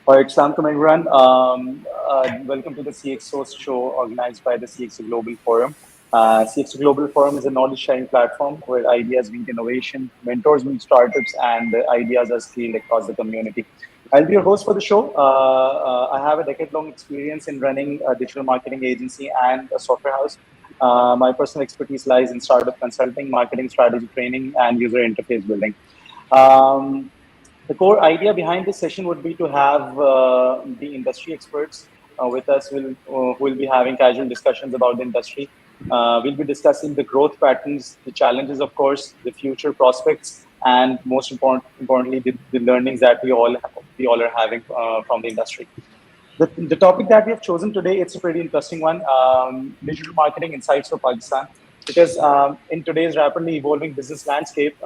All right, Assalamualaikum everyone. Welcome to the CxO show organized by the CxO Global Forum. CxO Global Forum is a knowledge sharing platform where ideas meet innovation, mentors meet startups, and ideas are scaled across the community. I'll be your host for the show. I have a decade-long experience in running a digital marketing agency and a software house. My personal expertise lies in startup consulting, marketing strategy training, and user interface building. Um, the core idea behind this session would be to have the industry experts with us who will be having casual discussions about the industry. We'll be discussing the growth patterns, the challenges, of course, the future prospects, and most importantly, the learnings that we all are having from the industry. The topic that we have chosen today, it's a pretty interesting one, digital marketing insights for Pakistan. Because in today's rapidly evolving business landscape,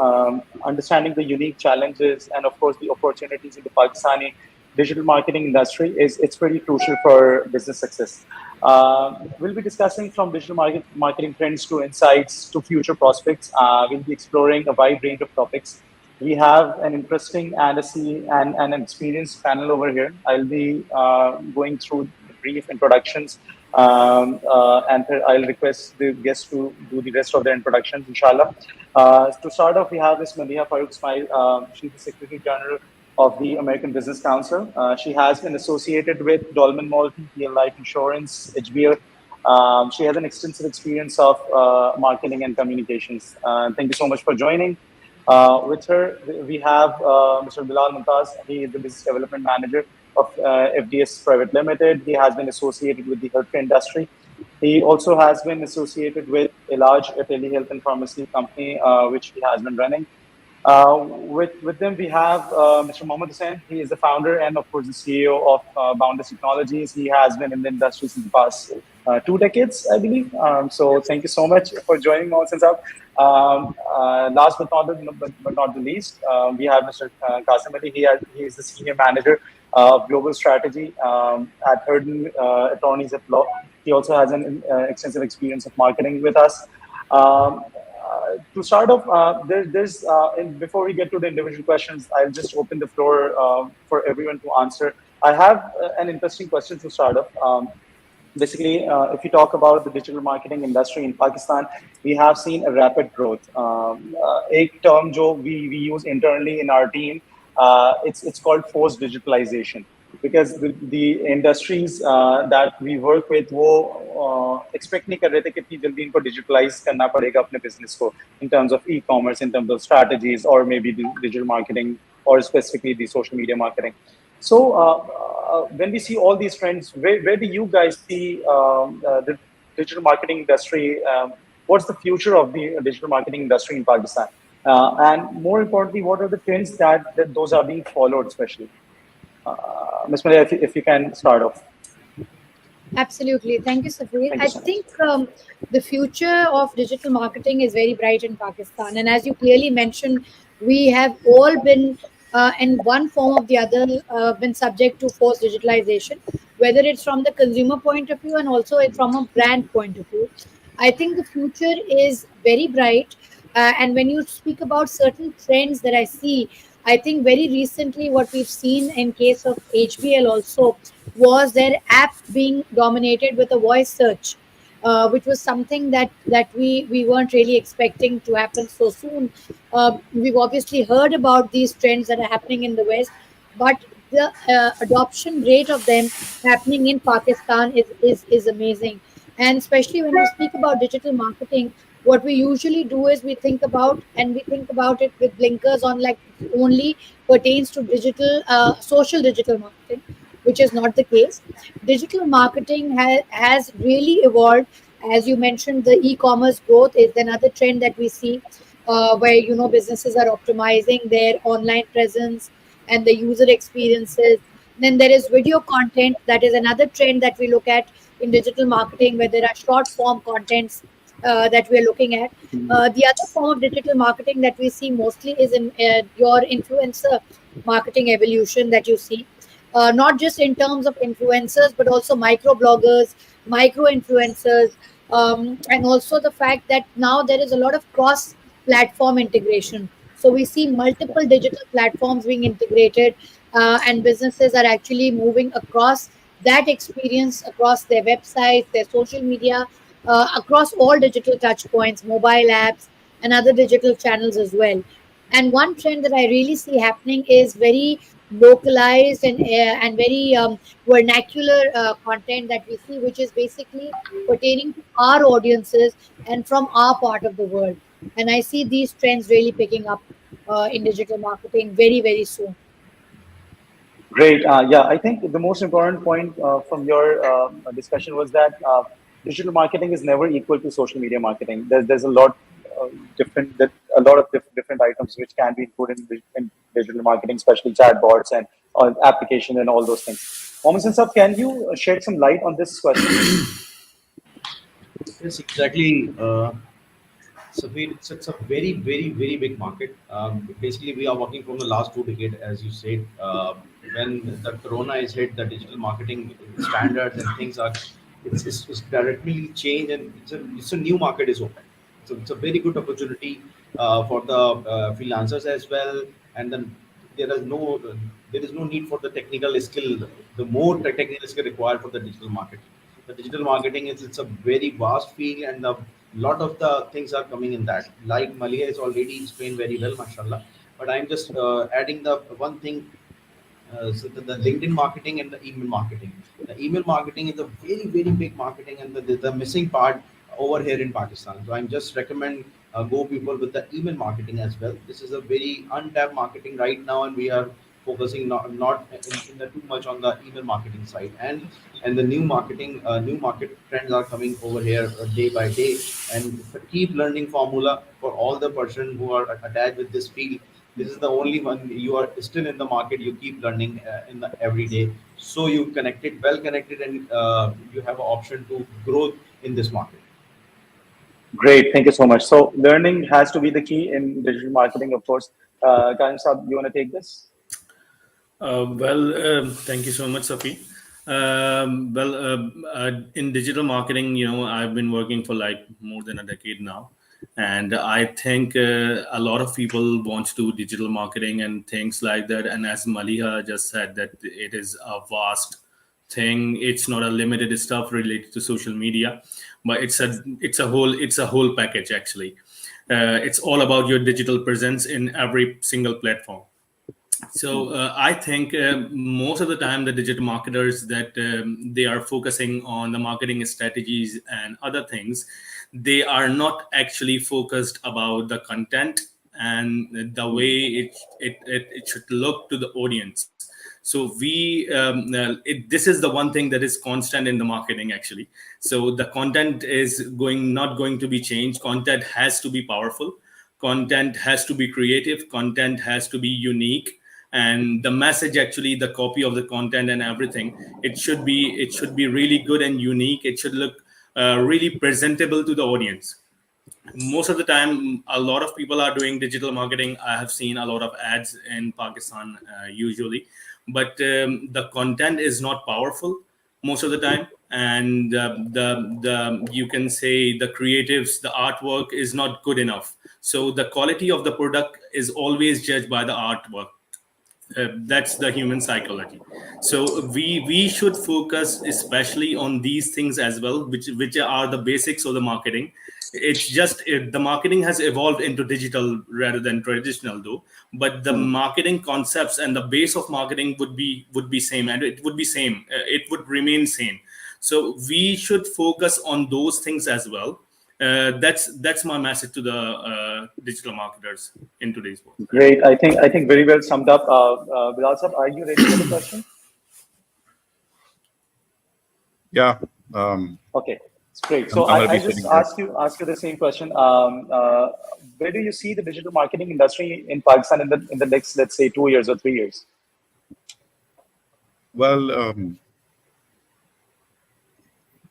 understanding the unique challenges and, of course, the opportunities in the Pakistani digital marketing industry it's pretty crucial for business success. We'll be discussing from marketing trends to insights to future prospects. We'll be exploring a wide range of topics. We have an interesting and an experienced panel over here. I'll be going through the brief introductions, and I'll request the guests to do the rest of their introductions, inshallah. To start off, we have Ms. Maliha Farooq Ismail. She's the Secretary General of the American Business Council. She has been associated with Dolman Malton, PL Life Insurance, HBL. She has an extensive experience of marketing and communications. Thank you so much for joining. With her, we have Mr. Bilal Mumtaz. He is the Business Development Manager of FDS Private Limited. He has been associated with the healthcare industry. He also has been associated with a large Etail health and pharmacy company, which he has been running. With them, we have Mr. Hussain. He is the founder and, of course, the CEO of Boundless Technologies. He has been in the industry since the past 2 decades, I believe. So thank you so much for joining all since up. Last but not the least, we have Mr. Kazim. He is the Senior Manager of Global Strategy at HERDEM Attorneys at Law. He also has an extensive experience of marketing with us. To start off, before we get to the individual questions, I'll just open the floor for everyone to answer. I have an interesting question to start off. Basically, if you talk about the digital marketing industry in Pakistan, we have seen a rapid growth. A term जो we use internally in our team, it's called forced digitalization. Because the industries that we work with, वो expect नहीं कर रहे थे कि इतनी जल्दी इनको digitalize करना पड़ेगा अपने business को in terms of e-commerce, in terms of strategies, or maybe the digital marketing, or specifically the social media marketing. So when we see all these trends, where do you guys see the digital marketing industry? What's the future of the digital marketing industry in Pakistan? And more importantly, what are the trends that those are being followed, especially? Ms. Maria, if you can start off. Absolutely. Thank you, Safir. Thank I you so much. think the future of digital marketing is very bright in Pakistan. And as you clearly mentioned, we have all been, in one form or the other, been subject to forced digitalization, whether it's from the consumer point of view and also from a brand point of view. I think the future is very bright. And when you speak about certain trends that I see, I think very recently what we've seen in case of HBL also was their app being dominated with a voice search, which was something that we weren't really expecting to happen so soon. We've obviously heard about these trends that are happening in the West, but the adoption rate of them happening in Pakistan is amazing. And especially when we speak about digital marketing, what we usually do is we think about it with blinkers on, like only pertains to social digital marketing, which is not the case. Digital marketing has really evolved. As you mentioned, the e-commerce growth is another trend that we see, where businesses are optimizing their online presence and the user experiences. Then there is video content. That is another trend that we look at in digital marketing, where there are short form contents that we're looking at. The other form of digital marketing that we see mostly is in your influencer marketing evolution that you see. Not just in terms of influencers, but also micro bloggers, micro influencers, and also the fact that now there is a lot of cross platform integration. So we see multiple digital platforms being integrated. and businesses are actually moving across that experience across their websites, their social media, across all digital touch points, mobile apps, and other digital channels as well. And one trend that I really see happening is very localized and very vernacular content that we see, which is basically pertaining to our audiences and from our part of the world. And I see these trends really picking up in digital marketing very, very soon. Great. Yeah, I think the most important point from your discussion was that digital marketing is never equal to social media marketing. There's a lot different that a lot of different items which can be included in digital marketing, especially chatbots and application and all those things. Mohammed Sab, can you shed some light on this question? Yes, exactly. It's a very, very, very big market. Basically, we are working from the last 2 decades, as you said. When the corona is hit, the digital marketing standards and things are, it's directly changed, and it's a new market is open. So it's a very good opportunity for the freelancers as well. And then there is no there is no need for the technical skill. The more technical skill required for the digital marketing. The digital marketing is it's a very vast field, and a lot of the things are coming in that. Like Maliha is already explained very well, mashallah. But I'm just adding the one thing, so the LinkedIn marketing and the email marketing. The email marketing is a very, very big marketing, and the missing part over here in Pakistan. So I'm just recommend go people with the email marketing as well. This is a very untapped marketing right now, and we are focusing not in the too much on the email marketing side. And the new market trends are coming over here day by day, and keep learning formula for all the person who are attached with this field. This is the only one you are still in the market. You keep learning in the every day, so you connected, well connected, and you have an option to grow in this market. Great, thank you so much. So learning has to be the key in digital marketing, of course. Kazim Sab, you want to take this? Thank you so much, Safi. In digital marketing, I've been working for like more than a decade now. And I think a lot of people want to do digital marketing and things like that. And as Maliha just said, that it is a vast thing. It's not a limited stuff related to social media, but it's a whole package actually. It's all about your digital presence in every single platform. So I think most of the time the digital marketers that they are focusing on the marketing strategies and other things, they are not actually focused about the content and the way it should look to the audience. So this is the one thing that is constant in the marketing actually. So the content is not going to be changed. Content has to be powerful. Content has to be creative. Content has to be unique, and the message actually, the copy of the content and everything, it should be really good and unique. It should look really presentable to the audience. Most of the time a lot of people are doing digital marketing. I have seen a lot of ads in Pakistan usually, but the content is not powerful most of the time, and the you can say the creatives, the artwork is not good enough. So the quality of the product is always judged by the artwork. That's the human psychology. So we should focus especially on these things as well, which are the basics of the marketing. It's just the marketing has evolved into digital rather than traditional though, but the marketing concepts and the base of marketing would be same, and it would be same, it would remain same. So we should focus on those things as well. That's my message to the digital marketers in today's world. Great. I think very well summed up. Bilal Sab, are you ready for the question? Yeah, Okay, it's great. I'm, So I'm going to I be just sitting here. ask you the same question. Where do you see the digital marketing industry in Pakistan in the next, let's say, 2 years or 3 years? Well,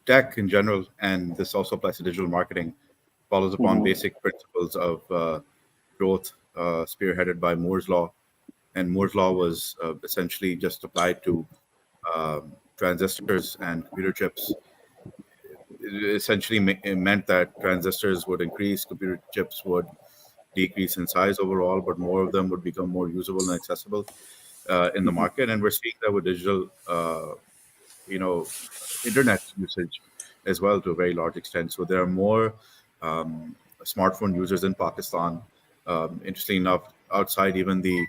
tech in general, and this also applies to digital marketing, follows upon Hmm. basic principles of growth spearheaded by Moore's Law. And Moore's Law was essentially just applied to transistors and computer chips. It essentially it meant that transistors would increase, computer chips would decrease in size overall, but more of them would become more usable and accessible. in the market, and we're seeing that with digital, you know, internet usage as well to a very large extent. So there are more smartphone users in Pakistan. Interestingly enough, outside even the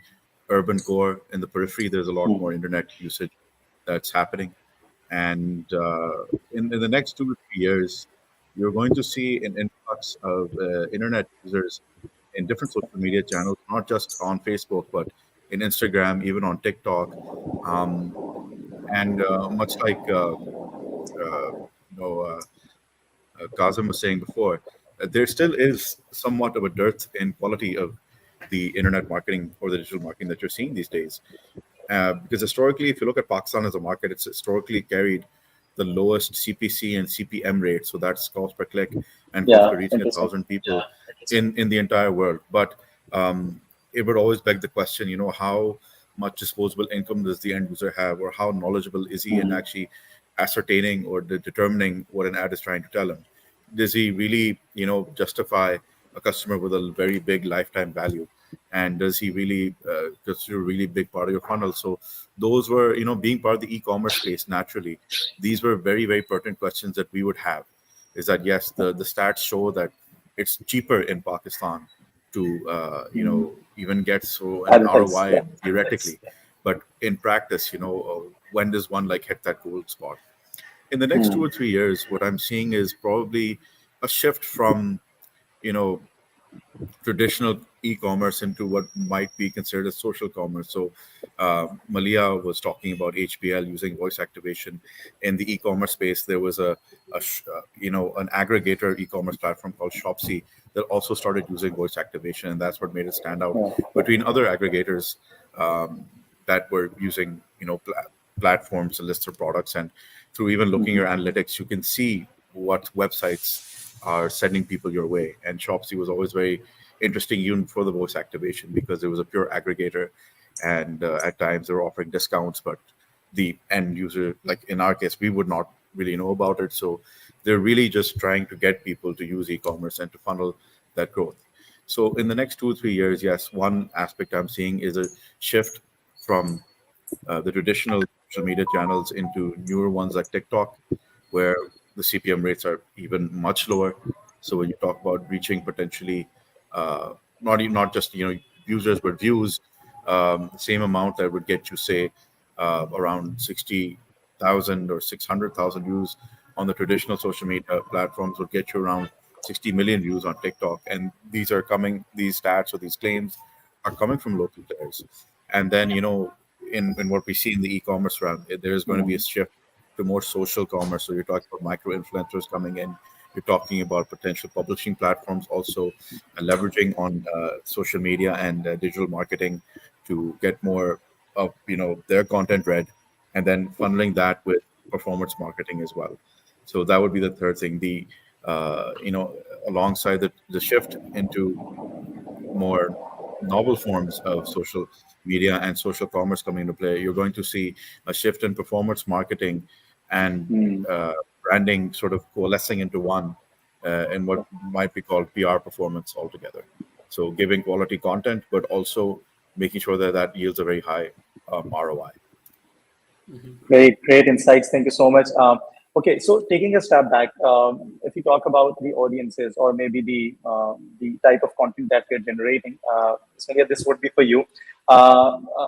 urban core in the periphery, there's a lot more internet usage that's happening. And in the next 2 to 3 years, you're going to see an influx of internet users in different social media channels, not just on Facebook, but in Instagram, even on TikTok. Um, and much like you know, Kazim was saying before, there still is somewhat of a dearth in quality of the internet marketing or the digital marketing that you're seeing these days. Because historically, if you look at Pakistan as a market, it's historically carried the lowest CPC and CPM rate. So that's cost per click and cost Yeah, per reaching a interesting. thousand people in the entire world. But it would always beg the question, how much disposable income does the end user have, or how knowledgeable is he in actually ascertaining or determining what an ad is trying to tell him? Does he really, justify a customer with a very big lifetime value? And does he really consider a really big part of your funnel? So those were, being part of the e-commerce space naturally, these were very, very pertinent questions that we would have. Is that yes, the stats show that it's cheaper in Pakistan to even get so an Advertise. ROI Yeah. theoretically, but in practice, when does one like hit that gold spot? In the next 2 or 3 years, what I'm seeing is probably a shift from you know traditional e-commerce into what might be considered as social commerce. So, Maliha was talking about HPL using voice activation in the e-commerce space. There was an aggregator e-commerce platform called Shopsy that also started using voice activation, and that's what made it stand out Yeah. between other aggregators um, that were using platforms to list their products. And through even looking at your analytics, you can see what websites are sending people your way. And Shopsy was always very interesting, even for the voice activation, because it was a pure aggregator, and at times they were offering discounts, but the end user, like in our case, we would not really know about it. So they're really just trying to get people to use e-commerce and to funnel that growth. So in the next 2 or 3 years, yes, one aspect I'm seeing is a shift from the traditional social media channels into newer ones like TikTok, where the CPM rates are even much lower. So when you talk about reaching potentially not just users but views, the same amount that would get you say around 60,000 or 600,000 views on the traditional social media platforms would get you around 60 million views on TikTok. And these stats or these claims are coming from local players. And then, in what we see in the e-commerce realm, there is going to be a shift to more social commerce. So you're talking about micro influencers coming in. You're talking about potential publishing platforms also leveraging on social media and digital marketing to get more of their content read, and then funneling that with performance marketing as well. So that would be the third thing. The alongside the shift into more novel forms of social media and social commerce coming into play, you're going to see a shift in performance marketing and branding sort of coalescing into one in what might be called PR performance altogether. So giving quality content, but also making sure that that yields a very high ROI. Very great insights. Thank you so much. Okay, so taking a step back, if you talk about the audiences or maybe the type of content that we're generating, Sonia, this would be for you. Uh, uh,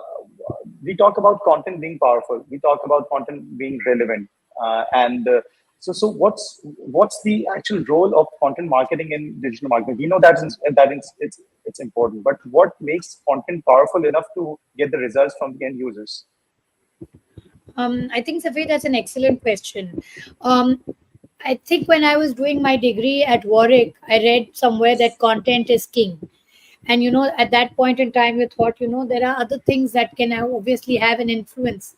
we talk about content being powerful. We talk about content being relevant, and so what's the actual role of content marketing in digital marketing? We know it's important, but what makes content powerful enough to get the results from the end users? I think, Safi, that's an excellent question. Um, I think when I was doing my degree at Warwick, I read somewhere that content is king. And at that point in time, we thought, there are other things that can obviously have an influence.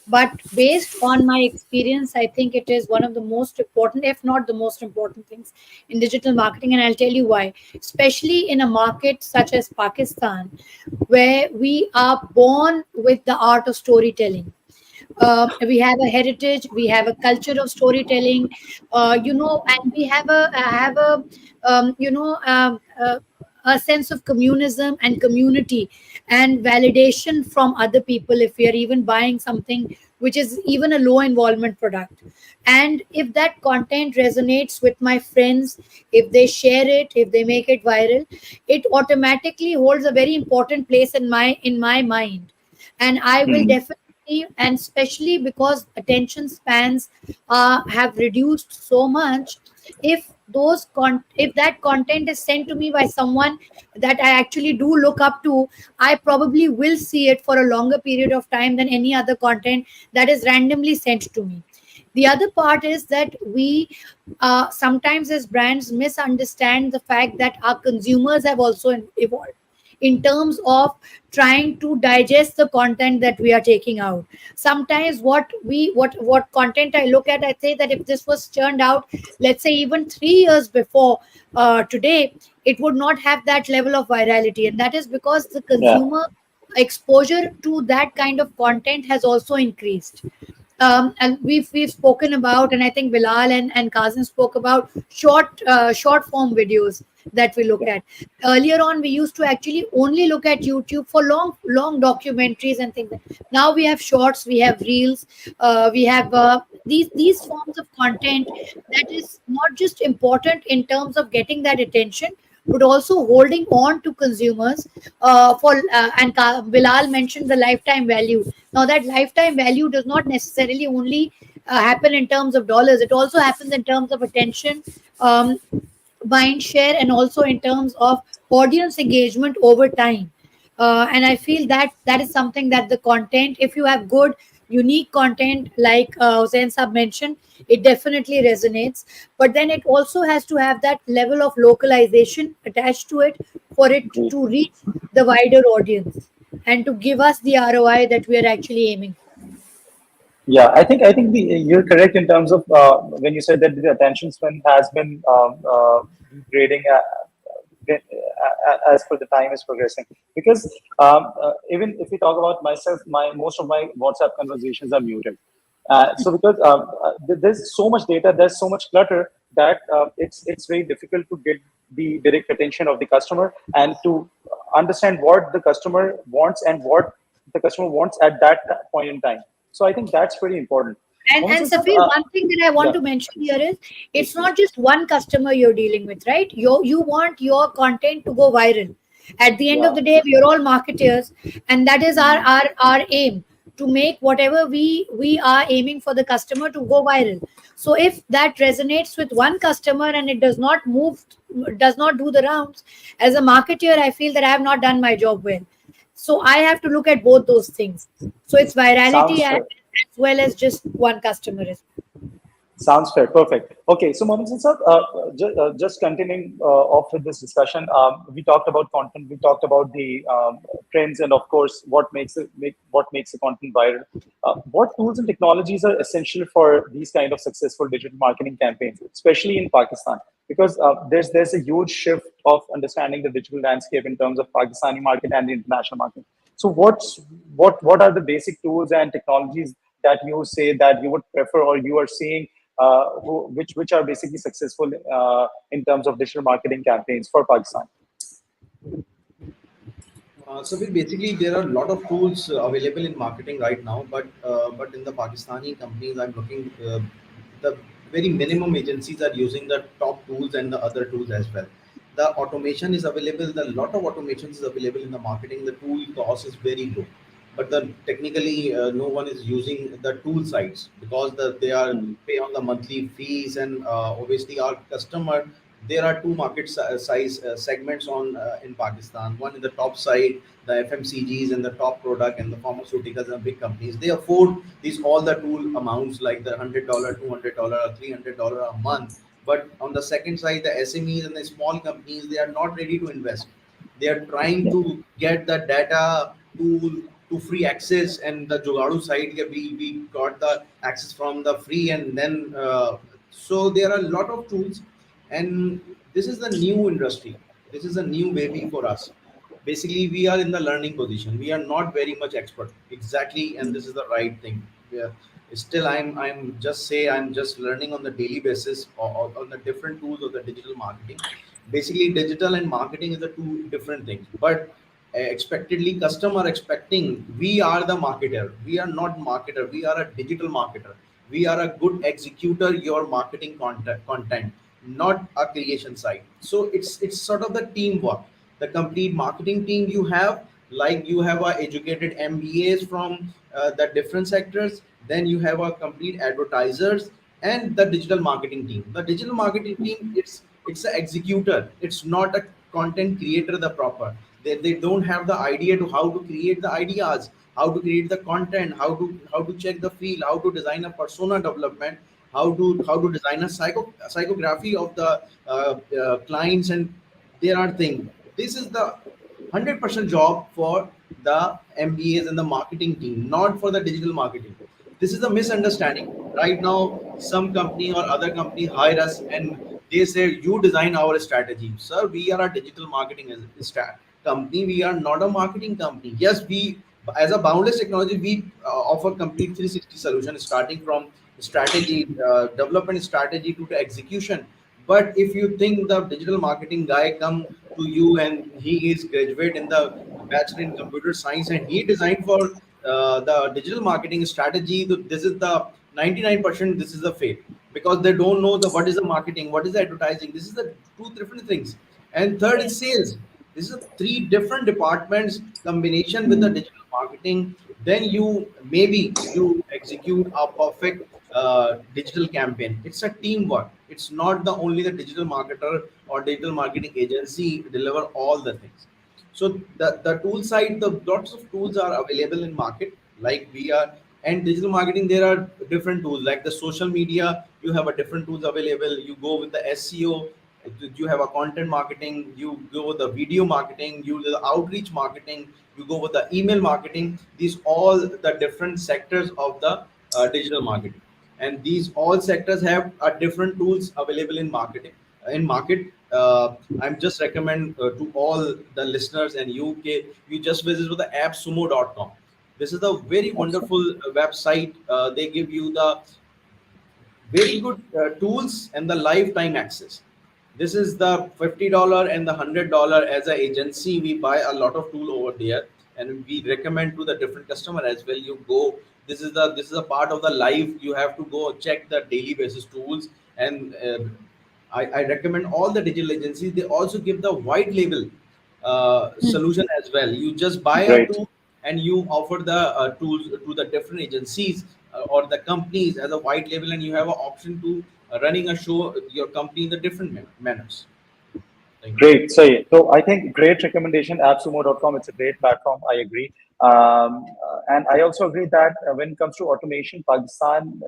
But based on my experience, I think it is one of the most important, if not the most important things in digital marketing. And I'll tell you why. Especially in a market such as Pakistan, where we are born with the art of storytelling. We have a heritage, we have a culture of storytelling, and we have a a sense of communism and community and validation from other people if we are even buying something which is even a low involvement product. And if that content resonates with my friends, if they share it, if they make it viral, it automatically holds a very important place in my mind. And I will Hmm. definitely, and especially because attention spans have reduced so much, if if that content is sent to me by someone that I actually do look up to, I probably will see it for a longer period of time than any other content that is randomly sent to me. The other part is that we sometimes as brands misunderstand the fact that our consumers have also evolved in terms of trying to digest the content that we are taking out. Sometimes what content I look at, I say that if this was churned out, let's say even 3 years before today, it would not have that level of virality, and that is because the Yeah. consumer exposure to that kind of content has also increased. And we've spoken about, and I think Bilal and Kazim spoke about short form videos that we look Yeah. at. Earlier on, we used to actually only look at YouTube for long documentaries and things. Now we have shorts, we have reels, we have these forms of content that is not just important in terms of getting that attention, but also holding on to consumers for Bilal mentioned the lifetime value. Now that lifetime value does not necessarily only happen in terms of dollars; it also happens in terms of attention, um, mind share, and also in terms of audience engagement over time. And I feel that that is something that the content, if you have good unique content like Hussain Saab mentioned, it definitely resonates. But then it also has to have that level of localization attached to it for it Great. to reach the wider audience and to give us the ROI that we are actually aiming for. Yeah, I think you're correct in terms of when you said that the attention span has been degrading as per the time is progressing. Because even if we talk about myself, my most of my WhatsApp conversations are muted. So because there's so much data, there's so much clutter that it's very difficult to get the direct attention of the customer and to understand what the customer wants and what the customer wants at that point in time. So I think that's pretty important. And Mohammed Sir, Safir, one thing that I want yeah, to mention here is please, it's please. not just one customer you're dealing with, right? You want your content to go viral. At the end of Yeah. the day, we are all marketers, and that is Mhm. our aim to make whatever we are aiming for the customer to go viral. So if that resonates with one customer and it does not do the rounds, as a marketer, I feel that I have not done my job well. So I have to look at both those things. So it's virality Sounds fair. as well as just one customer. Sounds fair. Perfect. Okay. So, Mohammed sir, just continuing off with this discussion, we talked about content. We talked about the trends, and of course, what makes the content viral. What tools and technologies are essential for these kind of successful digital marketing campaigns, especially in Pakistan? Because there's a huge shift of understanding the digital landscape in terms of Pakistani market and the international market. So, what are the basic tools and technologies that you say that you would prefer or you are seeing which are basically successful in terms of digital marketing campaigns for Pakistan? So we basically there are a lot of tools available in marketing right now, but in the Pakistani companies, I'm looking the very minimum agencies are using the top tools and the other tools as well. The automation is available. The lot of automation is available in the marketing. The tool cost is very low, but the technically no one is using the tool sites because they are Hmm. pay on the monthly fees, and obviously our customer, there are two market size segments on in Pakistan. One is the top side, the FMCGs and the top product and the pharmaceuticals and big companies. They afford these all the tool amounts like the $100, $200, or $300 a month. But on the second side, the SMEs and the small companies, they are not ready to invest. They are trying Yeah. to get the data to free access, and the Jogadu side, yeah, we got the access from the free, and then so there are a lot of tools, and this is the new industry. This is a new baby for us. Basically, we are in the learning position. We are not very much expert exactly, and this is the right thing. Yeah. Still, I'm just learning on the daily basis on the different tools of the digital marketing. Basically digital and marketing is the two different things, but expectedly customer expecting we are the marketer. We are not marketer, we are a digital marketer. We are a good executor your marketing content, not a creation side. So it's sort of the teamwork, the complete marketing team you have. Like you have a educated mbas from the different sectors, then you have a complete advertisers and the digital marketing team. The digital marketing team, it's an executor, it's not a content creator the proper. They don't have the idea to how to create the ideas, how to create the content, how to check the field, how to design a persona development, how to design a psychography of the clients. And there are things, this is the 100% job for the mbas and the marketing team, not for the digital marketing. This is a misunderstanding. Right now some company or other company hire us and they say you design our strategy. Sir, we are a digital marketing company, we are not a marketing company. Yes, we as a Boundless technology, we offer complete 360 solution, starting from strategy development strategy to the execution. But if you think the digital marketing guy come to you and he is graduate in the bachelor in computer science and he designed for the digital marketing strategy, this is the 99%, this is the fake, because they don't know the what is the marketing, what is the advertising. This is the two different things. And third is sales. This is three different departments combination with the digital marketing. Then you maybe you execute a perfect digital campaign. It's a teamwork. It's not the only the digital marketer or digital marketing agency deliver all the things. So the tool side, the lots of tools are available in market. Like we are, and digital marketing, there are different tools. Like the social media, you have a different tools available. You go with the SEO, you have a content marketing, you go with the video marketing, you do the outreach marketing, you go with the email marketing. These all the different sectors of the digital marketing, and these all sectors have different tools available in marketing in market. I'm just recommend to all the listeners and you, you just visit to the appsumo.com. This is a very wonderful website. They give you the very good tools and the lifetime access. This is the $50 and the $100 as an agency. We buy a lot of tool over there, and we recommend to the different customer as well. You go. This is a part of the life. You have to go check the daily basis tools. And I recommend all the digital agencies. They also give the white label solution as well. You just buy a Great. tool and you offer the tools to the different agencies or the companies as a white label, and you have an option to running a show your company in the different manners. Thank you. Great. So I think great recommendation, appsumo.com. It's a great platform. I agree. And I also agree that when it comes to automation, Pakistan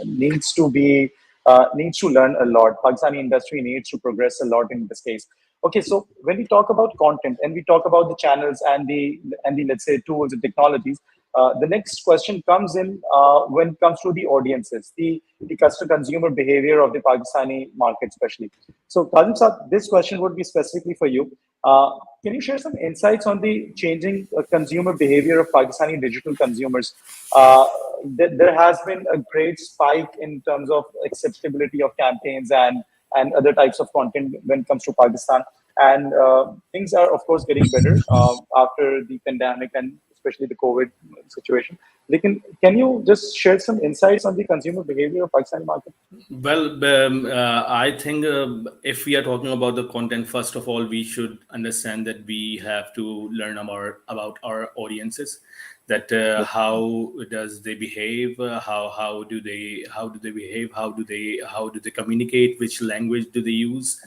needs to learn a lot. Pakistani industry needs to progress a lot in this case. Okay, so when we talk about content and we talk about the channels and the let's say tools and technologies, the next question comes in when it comes to the audiences, the customer consumer behavior of the Pakistani market, especially. So, Kazim Saab, this question would be specifically for you. Can you share some insights on the changing consumer behavior of Pakistani digital consumers? There has been a great spike in terms of acceptability of campaigns and other types of content when it comes to Pakistan. And things are, of course, getting better after the pandemic and especially the COVID situation. Can you just share some insights on the consumer behavior of Pakistani market? Well, I think if we are talking about the content, first of all, we should understand that we have to learn about our audiences. That how does they behave? How do they behave? How do they communicate? Which language do they use?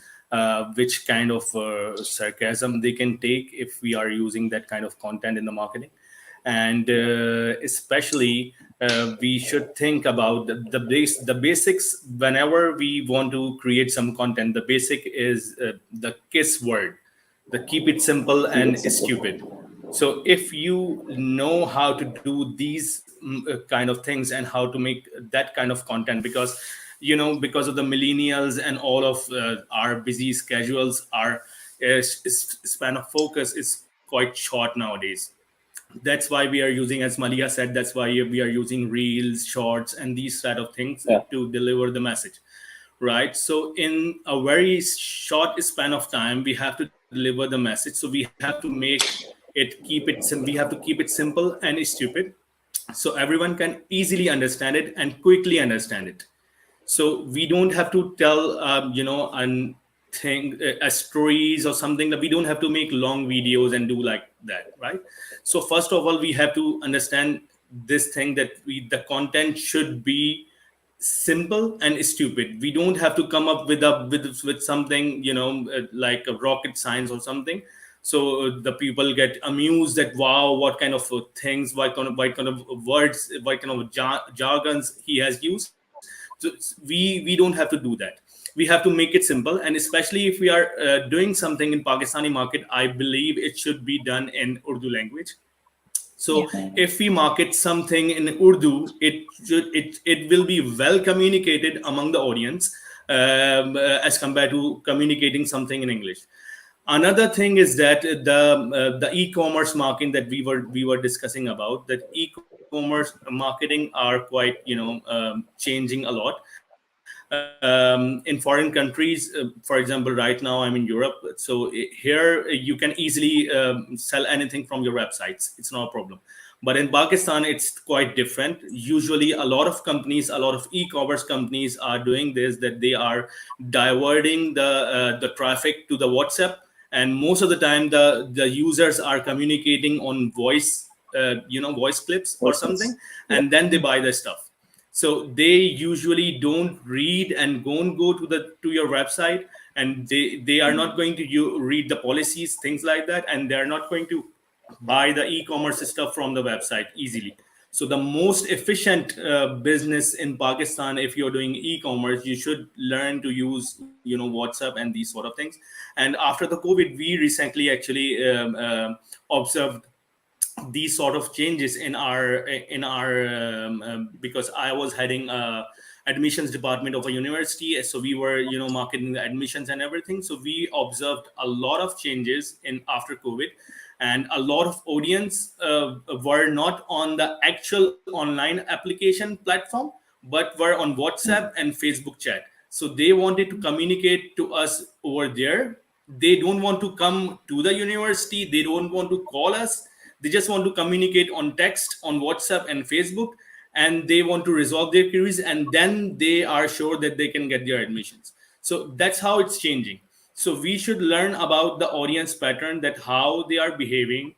Which kind of sarcasm they can take if we are using that kind of content in the marketing. And especially we should think about the basics whenever we want to create some content. The basic is the kiss word, the keep it simple and stupid. So if you know how to do these kind of things and how to make that kind of content, because because of the millennials and all of our busy schedules, our span of focus is quite short nowadays. That's why we are using, as Maliha said, that's why we are using reels, shorts, and these sort of things Yeah. to deliver the message. right? So in a very short span of time, we have to deliver the message. So we have to make we have to keep it simple and stupid, so everyone can easily understand it and quickly understand it. So we don't have to tell and thing stories or something, that we don't have to make long videos and do like that, right? So first of all, we have to understand this thing, that the content should be simple and stupid. We don't have to come up with something, like a rocket science or something. So the people get amused that, wow, what kind of things, what kind of words, what kind of jargons he has used. So we don't have to do that. We have to make it simple, and especially if we are doing something in Pakistani market, I believe it should be done in Urdu language. Yeah. So if we market something in Urdu, it will be well communicated among the audience, as compared to communicating something in English. Another thing is that the e-commerce marketing that we were discussing about, that e-commerce marketing are quite changing a lot. In foreign countries, for example, right now I'm in Europe, so here you can easily sell anything from your websites. It's not a problem. But in Pakistan, it's quite different. Usually, a lot of companies, a lot of e-commerce companies are doing this, that they are diverting the traffic to the WhatsApp, and most of the time the users are communicating on voice clips or Voicemails. something, Yeah. and then they buy the stuff. So they usually don't read and don't go to your website, and they are not going to read the policies, things like that, and they're not going to buy the e-commerce stuff from the website easily. So the most efficient business in Pakistan, if you're doing e-commerce, you should learn to use WhatsApp and these sort of things. And after the COVID, we recently actually observed these sort of changes in our because I was heading admissions department of a university, so we were marketing the admissions and everything. So we observed a lot of changes in after COVID, and a lot of audience were not on the actual online application platform, but were on WhatsApp and Facebook chat. So they wanted to communicate to us over there. They don't want to come to the university, they don't want to call us, they just want to communicate on text, on WhatsApp and Facebook, and they want to resolve their queries, and then they are sure that they can get their admissions. So that's how it's changing. So we should learn about the audience pattern, that how they are behaving,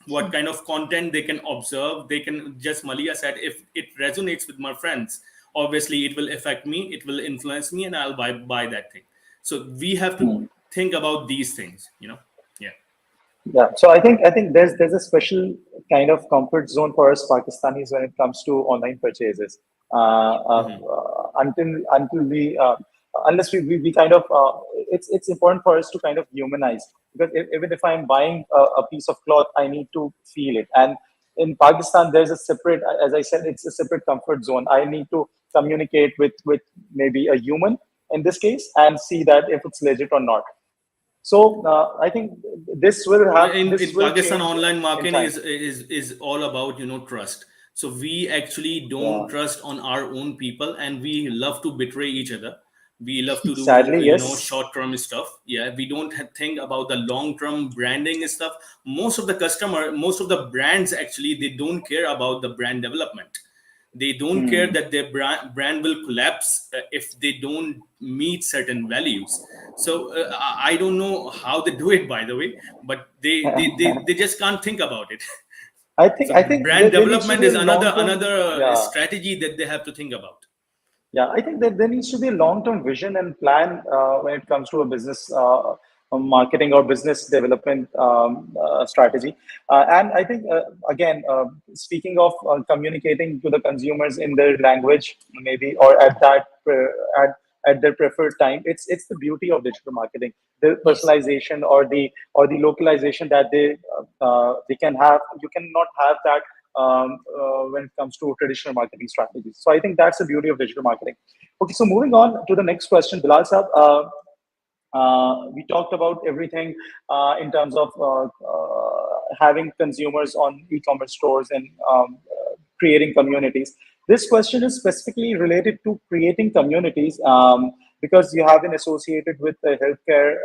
what kind of content they can observe. They can, just Malia said, if it resonates with my friends, obviously it will affect me, it will influence me, and I'll buy that thing. So we have to think about these things. Yeah. Yeah, so I think there's a special kind of comfort zone for us Pakistanis when it comes to online purchases. Until we unless we kind of it's important for us to kind of humanize, because even if I'm buying a piece of cloth, I need to feel it. And in Pakistan, there's a separate, as I said, it's a separate comfort zone. I need to communicate with maybe a human in this case and see that if it's legit or not. So I think In this will Pakistan, change online in marketing time. is all about trust. So we actually don't Yeah, trust on our own people, and we love to betray each other. We love to do sadly, yes. short term stuff. Yeah, we don't think about the long term branding stuff. Most of the brands actually, they don't care about the brand development. They don't care Hmm. that their brand will collapse if they don't meet certain values. So I don't know how they do it, by the way, but they just can't think about it. So I think brand there needs to development be a is long term. another Yeah, strategy that they have to think about. yeah, I think that there needs to be a long-term vision and plan when it comes to a business marketing or business development strategy. And I think, again, speaking of communicating to the consumers in their language, maybe, or at at their preferred time, it's the beauty of digital marketing, the Yes. personalization or the localization that they can have. You cannot have that when it comes to traditional marketing strategies. So I think that's the beauty of digital marketing. Okay, so moving on to the next question, Bilal Saab, we talked about everything in terms of having consumers on e-commerce stores and creating communities. This question is specifically related to creating communities. because you have been associated with the healthcare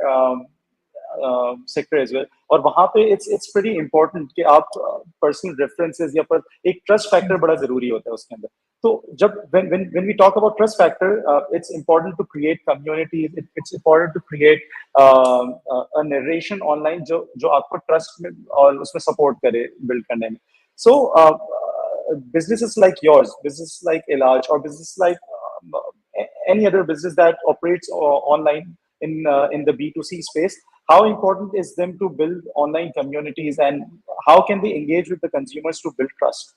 sector as well और वहां पे it's pretty important कि आप personal references या पर एक trust factor बड़ा जरूरी होता है उसके अंदर तो जब when we talk about trust factor it's important to create communities it's important to create a narration online जो जो आपको ट्रस्ट में और उसमें सपोर्ट करे बिल्ड करने में so businesses like yours business like Ilaj or business like any other business that operates online in the B2C space how important is them to build online communities and how can they engage with the consumers to build trust?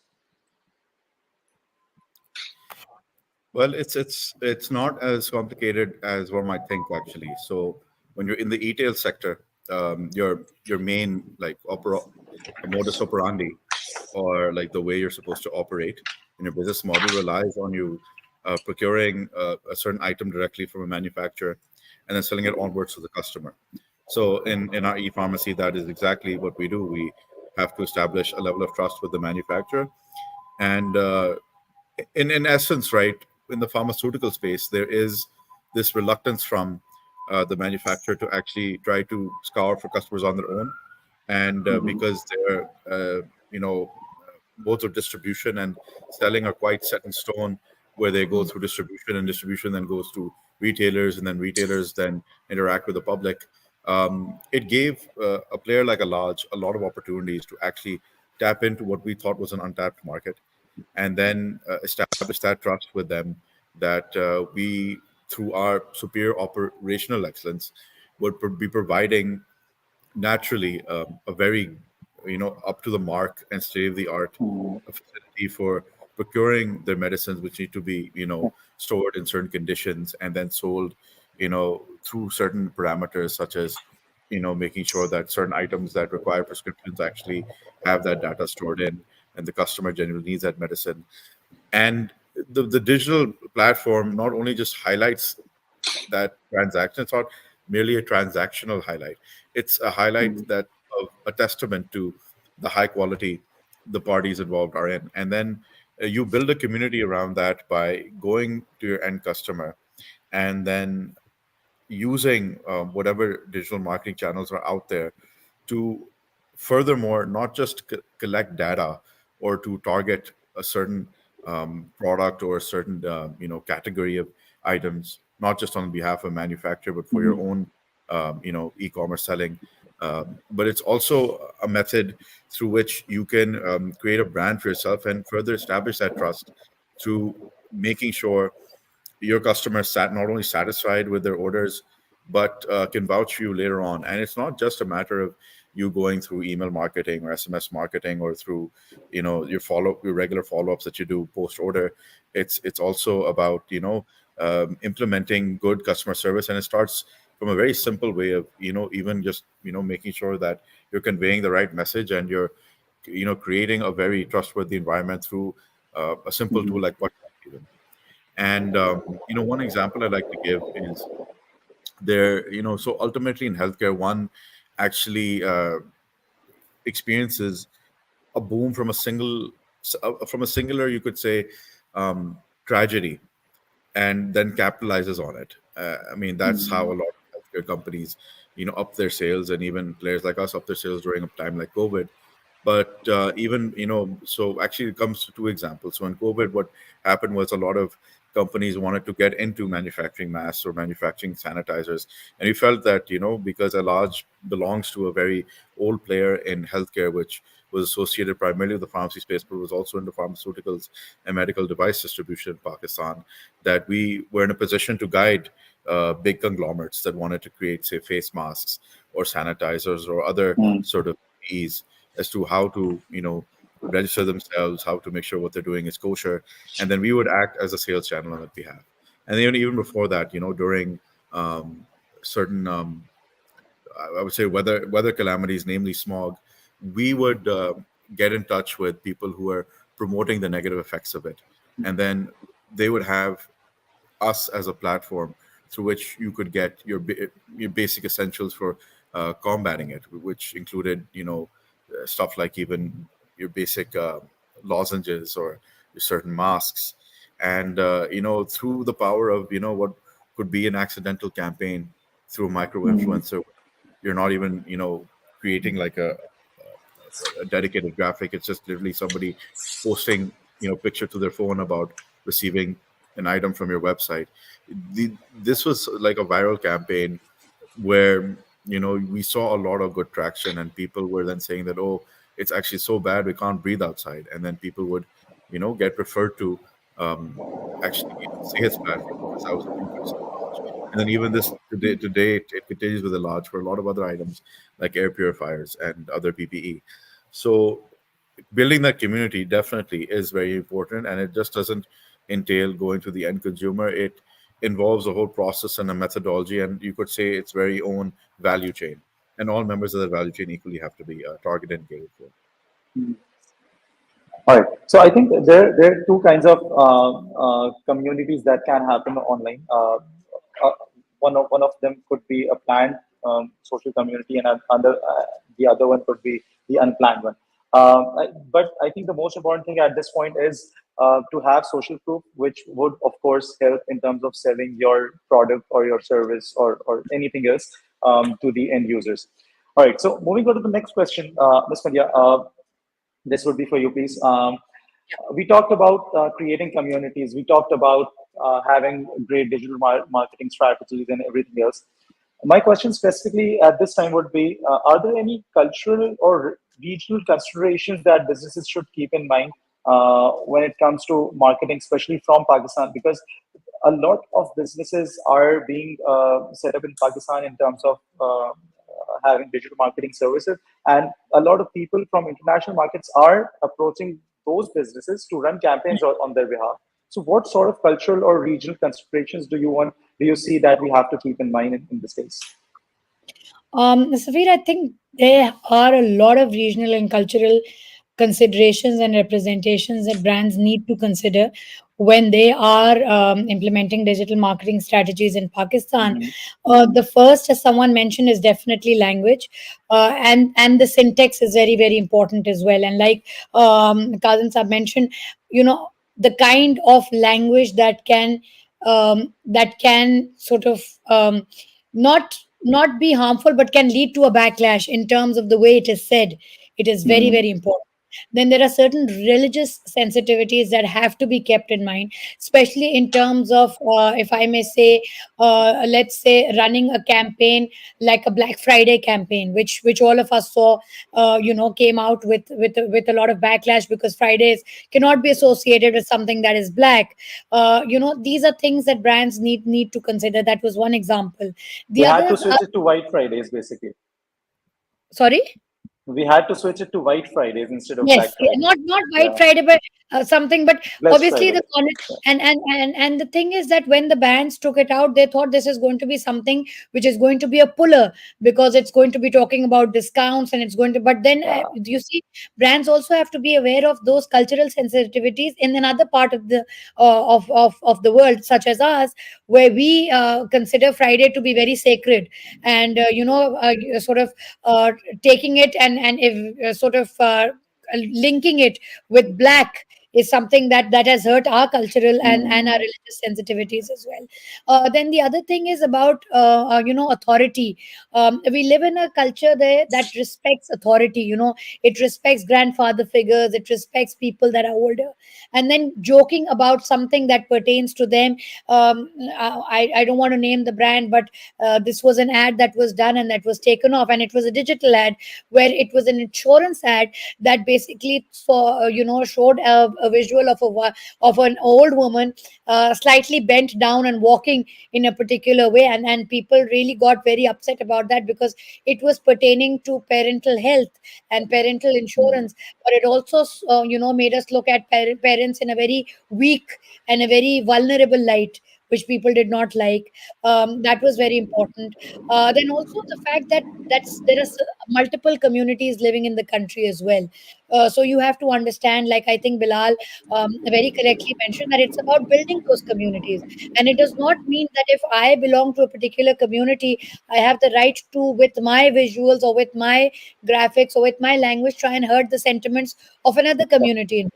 Well, it's not as complicated as one might think actually. So when you're in the Etail sector, your main like modus operandi, or like the way you're supposed to operate in your business model relies on you procuring a certain item directly from a manufacturer and then selling it onwards to the customer. So in our e-pharmacy, that is exactly what we do. We have to establish a level of trust with the manufacturer, and in essence, right, in the pharmaceutical space, there is this reluctance from the manufacturer to actually try to scour for customers on their own, and because their modes of distribution and selling are quite set in stone, where they go through distribution and distribution then goes to retailers and then retailers then interact with the public. It gave a player like a large a lot of opportunities to actually tap into what we thought was an untapped market, and then establish that trust with them that we, through our superior operational excellence, would be providing naturally a very up to the mark and state of the art facility for procuring their medicines, which need to be stored in certain conditions and then sold through certain parameters, such as making sure that certain items that require prescriptions actually have that data stored in, and the customer genuinely needs that medicine. And the digital platform not only just highlights that transaction, it's not merely a transactional highlight, it's a highlight that of a testament to the high quality the parties involved are in. And then you build a community around that by going to your end customer and then using whatever digital marketing channels are out there to furthermore not just collect data or to target a certain product or a certain category of items, not just on behalf of manufacturer but for your own e-commerce selling. But it's also a method through which you can create a brand for yourself and further establish that trust through making sure your customers not only satisfied with their orders but can vouch for you later on. And it's not just a matter of you going through email marketing or SMS marketing or through your regular follow-ups that you do post order. It's also about implementing good customer service, and it starts from a very simple way of even just making sure that you're conveying the right message and you're creating a very trustworthy environment through a simple tool like WhatsApp even. And one example I like to give is so ultimately in healthcare, one actually experiences a boom from a singular, you could say, tragedy, and then capitalizes on it. I mean, that's how a lot of healthcare companies, up their sales, and even players like us up their sales during a time like COVID. But even so actually it comes to two examples. So in COVID, what happened was a lot of companies wanted to get into manufacturing masks or manufacturing sanitizers, and we felt that because a large belongs to a very old player in healthcare, which was associated primarily with the pharmacy space, but was also into pharmaceuticals and medical device distribution in Pakistan, that we were in a position to guide big conglomerates that wanted to create, say, face masks or sanitizers or other sort of ease as to how to register themselves, how to make sure what they're doing is kosher, and then we would act as a sales channel on that behalf. And then even before that, during certain I would say weather calamities, namely smog, we would get in touch with people who are promoting the negative effects of it, and then they would have us as a platform through which you could get your basic essentials for combating it, which included stuff like even your basic lozenges or your certain masks. And through the power of what could be an accidental campaign through micro Mm-hmm. influencer. You're not even, creating like a dedicated graphic. It's just literally somebody posting, picture to their phone about receiving an item from your website. This was like a viral campaign where, we saw a lot of good traction, and people were then saying that, oh, it's actually so bad we can't breathe outside, and then people would, get referred to, actually, say his platform, because I was looking for some launch. And then even this today it continues with a launch for a lot of other items like air purifiers and other PPE. So building that community definitely is very important, and it just doesn't entail going to the end consumer. It involves a whole process and a methodology, and you could say its very own value chain, and all members of the value chain equally have to be targeted and catered for. All right. So I think there are two kinds of communities that can happen online. One of them could be a planned social community, and the other one could be the unplanned one. But I think the most important thing at this point is to have social proof, which would, of course, help in terms of selling your product or your service or anything else to the end users. All right. So moving on to the next question, Ms. Malia. This would be for you, please. We talked about creating communities. We talked about having great digital marketing strategies and everything else. My question specifically at this time would be, are there any cultural or regional considerations that businesses should keep in mind when it comes to marketing, especially from Pakistan? Because a lot of businesses are being set up in Pakistan in terms of having digital marketing services, and a lot of people from international markets are approaching those businesses to run campaigns on their behalf. So, what sort of cultural or regional considerations do you see that we have to keep in mind in this case? Safir, I think there are a lot of regional and cultural considerations and representations that brands need to consider when they are implementing digital marketing strategies in Pakistan. Mm-hmm. The first, as someone mentioned, is definitely language, and the syntax is very very important as well. And like Kazim Saab mentioned, the kind of language that can sort of not be harmful but can lead to a backlash in terms of the way it is said. It is very Mm-hmm. very important. Then there are certain religious sensitivities that have to be kept in mind, especially in terms of, if I may say, let's say running a campaign like a Black Friday campaign, which all of us saw, came out with a lot of backlash because Fridays cannot be associated with something that is black. These are things that brands need to consider. That was one example. We The had to others are, switch it to White Fridays, basically. sorry. We had to switch it to White Fridays instead of Yes, Black Friday. not White Yeah, Friday, but something. But Blessed obviously, Friday. Yeah. and the thing is that when the bands took it out, they thought this is going to be something which is going to be a puller because it's going to be talking about discounts and it's going to. But then Yeah. you see, brands also have to be aware of those cultural sensitivities in another part of the of the world, such as ours, where we consider Friday to be very sacred, and sort of taking it and if, sort of linking it with black is something that has hurt our cultural and our Mm-hmm. religious sensitivities as well. Then the other thing is about authority. We live in a culture there that respects authority. It respects grandfather figures, it respects people that are older, and then joking about something that pertains to them. I don't want to name the brand, but this was an ad that was done and that was taken off, and it was a digital ad where it was an insurance ad that basically showed a visual of of an old woman slightly bent down and walking in a particular way, and people really got very upset about that because it was pertaining to parental health and parental insurance, but it also made us look at parents in a very weak and a very vulnerable light, which people did not like. That was very important. Then also the fact that there are multiple communities living in the country as well. So you have to understand, like I think Bilal very correctly mentioned, that it's about building those communities, and it does not mean that if I belong to a particular community, I have the right to, with my visuals or with my graphics or with my language, try and hurt the sentiments of another community.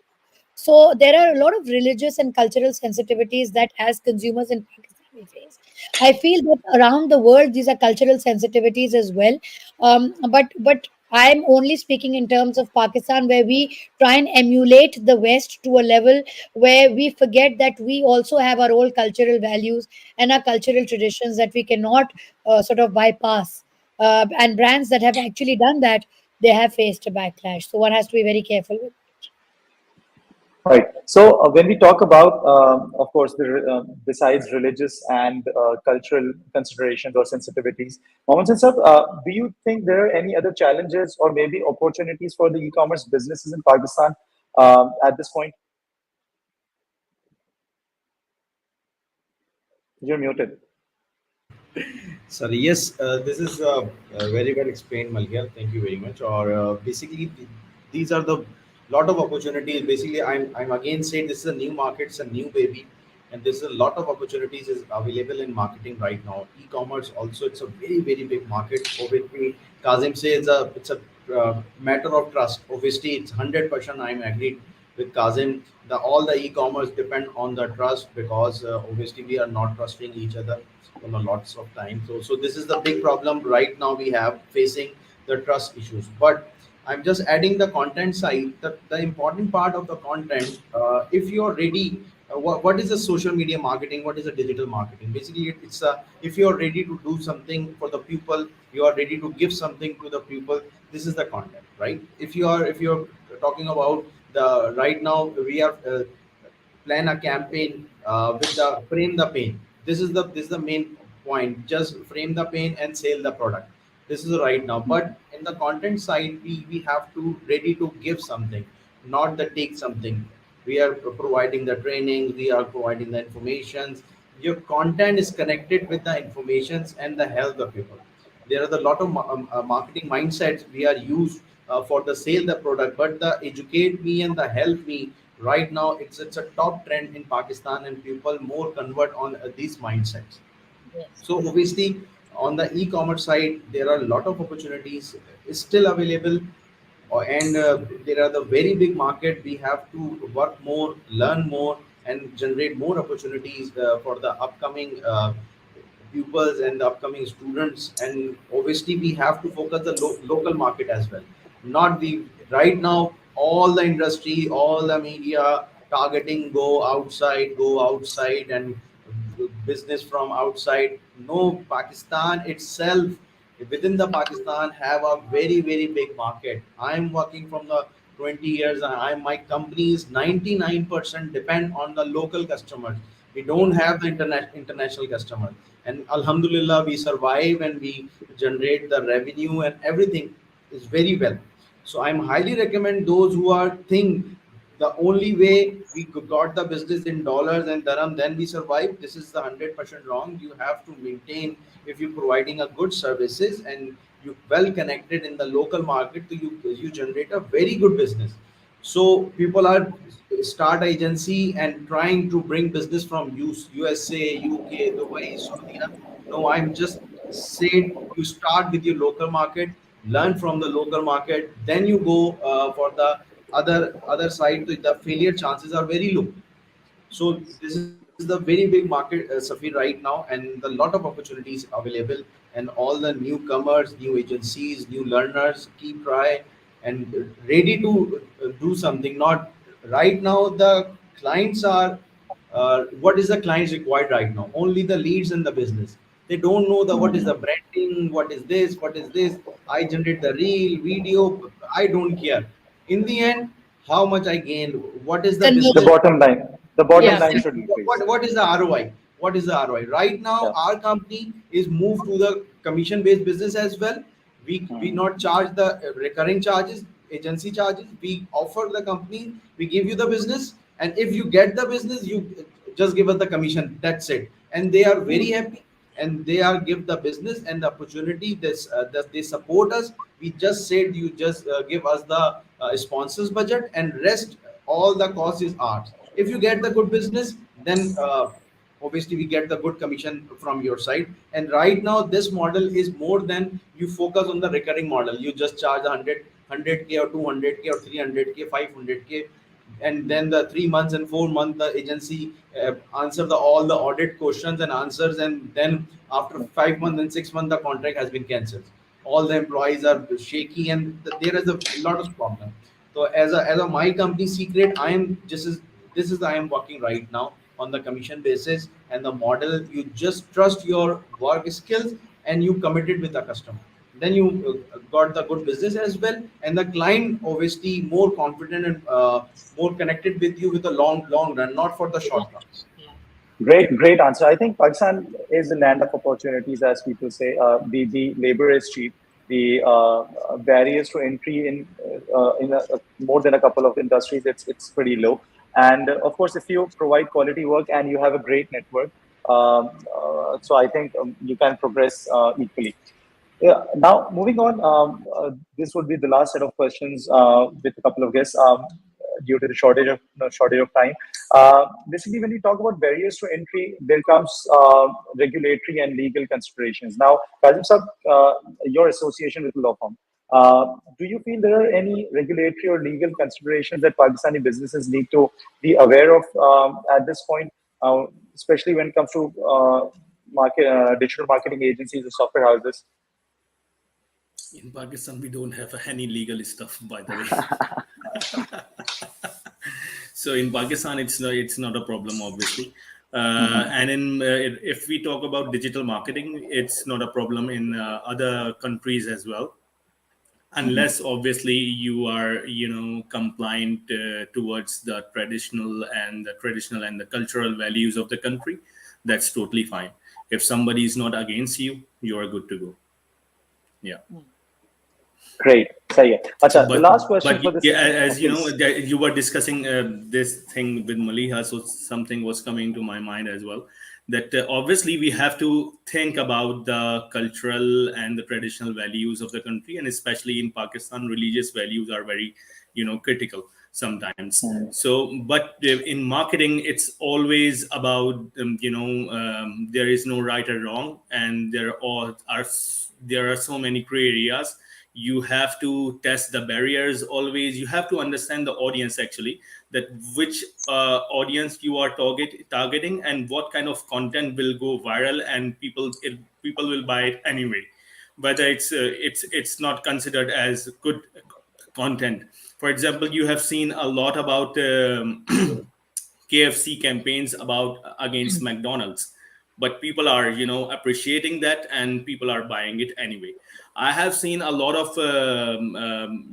So there are a lot of religious and cultural sensitivities that, as consumers in Pakistan, we face. I feel that around the world these are cultural sensitivities as well. But I'm only speaking in terms of Pakistan, where we try and emulate the West to a level where we forget that we also have our own cultural values and our cultural traditions that we cannot sort of bypass. And brands that have actually done that, they have faced a backlash. So one has to be very careful with. Right. So when we talk about, of course, besides religious and cultural considerations or sensitivities, Mohammed Sir, do you think there are any other challenges or maybe opportunities for the e-commerce businesses in Pakistan at this point? You're muted. Sorry, yes, this is very well explained, Maliha. Thank you very much. Or basically, these are the lot of opportunities. Basically, I'm again saying this is a new market, it's a new baby, and there's a lot of opportunities is available in marketing right now. E-commerce also, it's a very big market. Obviously, Kazim says it's a matter of trust. Obviously, it's 100%. I'm agreed with Kazim. All the e-commerce depend on the trust because obviously we are not trusting each other from a lots of time. So this is the big problem right now we have facing the trust issues. But I'm just adding the content side. The important part of the content, if you're ready, what is the social media marketing? What is the digital marketing? Basically, it's if you're ready to do something for the people, you are ready to give something to the people. This is the content, right? If you're talking about the right now, we are plan a campaign with the frame the pain. This is the main point. Just frame the pain and sell the product. This is right now. But in the content side, we have to ready to give something, not the take something. We are providing the training, we are providing the informations. Your content is connected with the informations and the health of people. There are a lot of marketing mindsets we are used for the sale the product, but the educate me and the help me right now, it's a top trend in Pakistan, and people more convert on these mindsets. Yes. So obviously, on the e-commerce side, there are a lot of opportunities is still available, and there are the very big market. We have to work more, learn more, and generate more opportunities for the upcoming pupils and the upcoming students. And obviously, we have to focus the local market as well. Not the right now, all the industry, all the media targeting go outside, and business from outside. No, Pakistan itself, within the Pakistan have a very big market. I'm working from the 20 years, and my company is 99% depend on the local customers. We don't have the international customers, and alhamdulillah we survive and we generate the revenue and everything is very well. So I'm highly recommend those who are think the only way we got the business in dollars and dirham, then we survive. This is the 100% wrong. You have to maintain. If you're providing a good services and you well connected in the local market, so you generate a very good business. So people are start agency and trying to bring business from USA, UK, Dubai, Saudi. No, I'm just said you start with your local market, learn from the local market, then you go for the other side. The failure chances are very low. So this is the very big market, Safir, right now, and a lot of opportunities available, and all the newcomers, new agencies, new learners keep try and ready to do something. Not right now. The clients are what is the clients required right now? Only the leads and the business. They don't know the what is the branding, what is this, what is this. I generate the reel, video. I don't care. In the end, how much I gain, what is the The Conversion. business. bottom line. The bottom Yeah. Yes, line yes. should increase. What is the ROI? What is the ROI? Right now, Yeah. our company is moved to the commission-based business as well. We Hmm. not charge the recurring charges, agency charges. We offer the company, we give you the business, and if you get the business, you just give us the commission. That's it. And they are very happy, and they are give the business and the opportunity. This that they support us. We just said you just give us the sponsors budget, and rest all the cost is ours. If you get the good business, then obviously we get the good commission from your side. And right now this model is more than you focus on the recurring model. You just charge 100k or 200k or 300k 500k. and then the 3 months and 4 month the agency answer all the audit questions and answers, and then after 5 months and 6 months the contract has been cancelled. All the employees are shaky, and there is a lot of problem. So as a my company secret, I am just as this is I am working right now on the commission basis, and the model you just trust your work skills and you committed with the customer, then you got the good business as well, and the client obviously more confident and more connected with you with the long run, not for the short run. Great answer. I think Pakistan is the land of opportunities, as people say. The labor is cheap. The barriers to entry in more than a couple of industries, it's pretty low. And of course, if you provide quality work and you have a great network, so I think you can progress equally. Yeah. Now, moving on, this would be the last set of questions with a couple of guests due to the shortage of time. Basically, when we talk about barriers to entry, there comes regulatory and legal considerations. Now, Kazim sir, your association with the law firm, do you feel there are any regulatory or legal considerations that Pakistani businesses need to be aware of at this point, especially when it comes to digital marketing agencies or software houses? In Pakistan, we don't have any legal stuff, by the way. So in Pakistan, it's not a problem, obviously. And if we talk about digital marketing, it's not a problem in other countries as well, unless obviously you are compliant towards the traditional and the cultural values of the country. That's totally fine. If somebody is not against you, you are good to go. Yeah. Great. Syed. Acha, the last question but for this. yeah, as you know, you were discussing this thing with Maliha, so something was coming to my mind as well. That obviously we have to think about the cultural and the traditional values of the country, and especially in Pakistan, religious values are very, critical sometimes. So, but in marketing, it's always about, there is no right or wrong, and there are so many gray areas. You have to test the barriers always. You have to understand the audience actually, that which audience you are targeting and what kind of content will go viral, and people will buy it anyway, whether it's not considered as good content. For example, you have seen a lot about KFC campaigns against McDonald's, but people are appreciating that, and people are buying it anyway. I have seen a lot of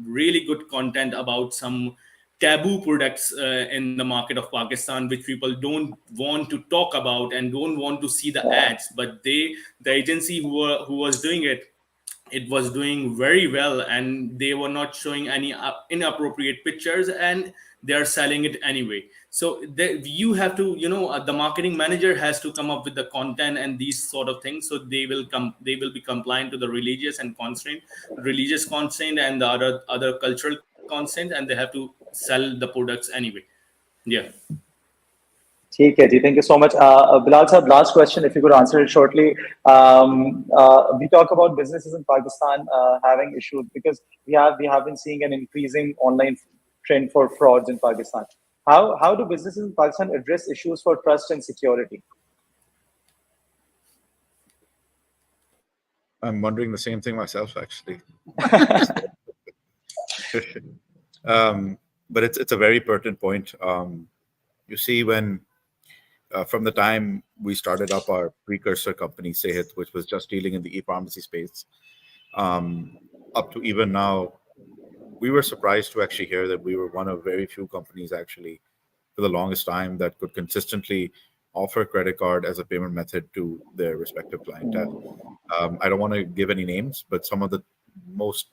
really good content about some taboo products in the market of Pakistan, which people don't want to talk about and don't want to see the ads, but the agency who was doing it was doing very well, and they were not showing any inappropriate pictures, and they are selling it anyway. So you have to, the marketing manager has to come up with the content and these sort of things, so they will be compliant to the religious constraint and the other cultural constraint, and they have to sell the products anyway. Yeah. Okay, ji. Thank you so much. Bilal sir, last question, if you could answer it shortly. We talk about businesses in Pakistan having issues because we have been seeing an increasing online trend for frauds in Pakistan. How do businesses in Pakistan address issues for trust and security? I'm wondering the same thing myself, actually. But it's a very pertinent point. You see, when from the time we started up our precursor company, Syed, which was just dealing in the e-pharmacy space, up to even now, we were surprised to actually hear that we were one of very few companies actually for the longest time that could consistently offer credit card as a payment method to their respective clientele. I don't want to give any names, but some of the most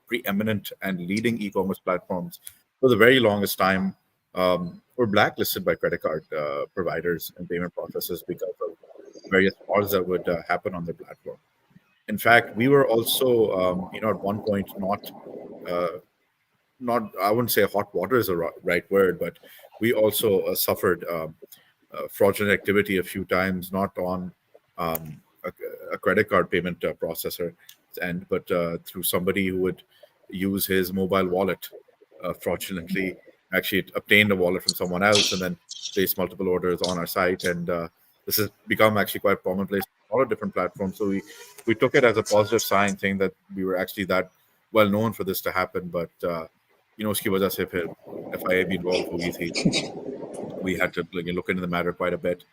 preeminent and leading e-commerce platforms for the very longest time were blacklisted by credit card providers and payment processors because of various frauds that would happen on their platform. In fact, we were also, at one point not I wouldn't say hot water is the right word, but we also suffered fraudulent activity a few times, not on a credit card payment processor, but through somebody who would use his mobile wallet fraudulently actually obtained a wallet from someone else and then placed multiple orders on our site. And this has become actually quite commonplace on a lot of different platforms. So we took it as a positive sign, saying that we were actually that well known for this to happen. But uski wajah se phir FIA bhi involved ho gayi thi. We had to look into the matter quite a bit.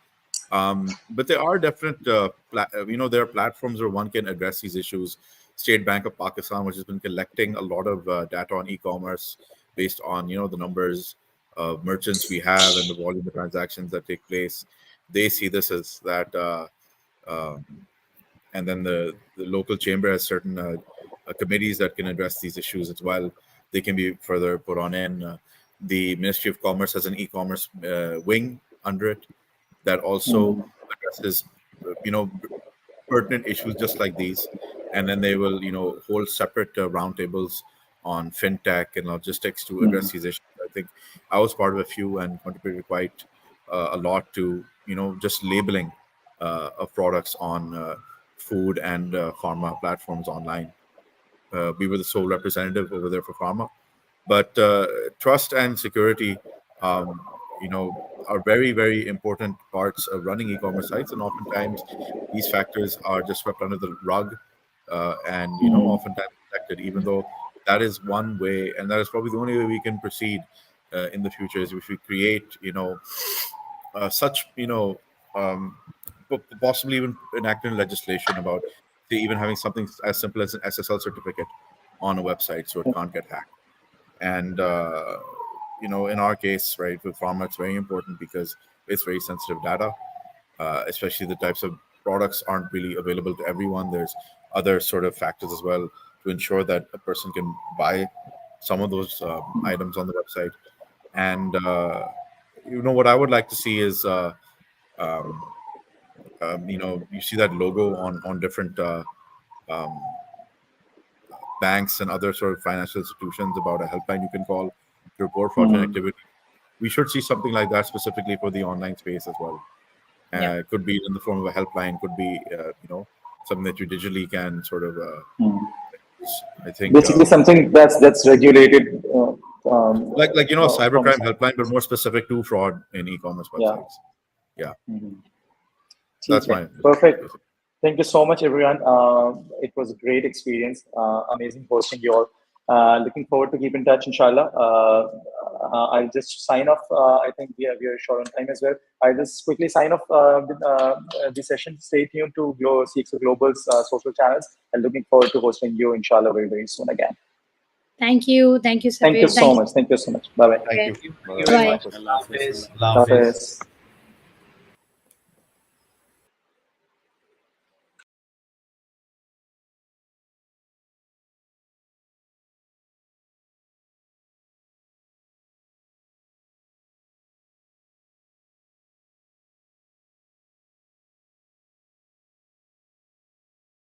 But there are definite, there are platforms where one can address these issues. State Bank of Pakistan, which has been collecting a lot of data on e-commerce based on the numbers of merchants we have and the volume of transactions that take place. They see this as that, um, and then the local chamber has certain committees that can address these issues as well. They can be further put on in. The Ministry of Commerce has an e-commerce wing under it that also addresses, pertinent issues just like these. And then they will, hold separate roundtables on fintech and logistics to address these issues. I think I was part of a few and contributed quite a lot to, just labeling of products on food and pharma platforms online. We were the sole representative over there for pharma. But trust and security, are very, very important parts of running e-commerce sites, and oftentimes these factors are just swept under the rug, and oftentimes protected. Even though that is one way, and that is probably the only way we can proceed in the future, is if we create, such, possibly even enacting legislation about, say, even having something as simple as an SSL certificate on a website so it can't get hacked. And in our case, right, with pharma, it's very important because it's very sensitive data, especially the types of products aren't really available to everyone. There's other sort of factors as well to ensure that a person can buy some of those items on the website. And what I would like to see is, you see that logo on different banks and other sort of financial institutions about a helpline you can call to report fraudulent activity. We should see something like that specifically for the online space as well. It could be in the form of a helpline, could be something that you digitally can sort of. I think basically something that's regulated, like cybercrime helpline, but more specific to fraud in e-commerce websites. Yeah, that's my perfect. Thank you so much, everyone. It was a great experience. Amazing hosting you all. Looking forward to keep in touch, inshallah. I'll just sign off. I think we are short on time as well. I'll just quickly sign off the session. Stay tuned to CxO Global's social channels, and looking forward to hosting you, inshallah, very, very soon again. Thank you. Thank you, Sabir. Thank you so much. Thank you so much. Bye-bye. Thank you. Thank you very much. Allah Hafiz. Allah Hafiz.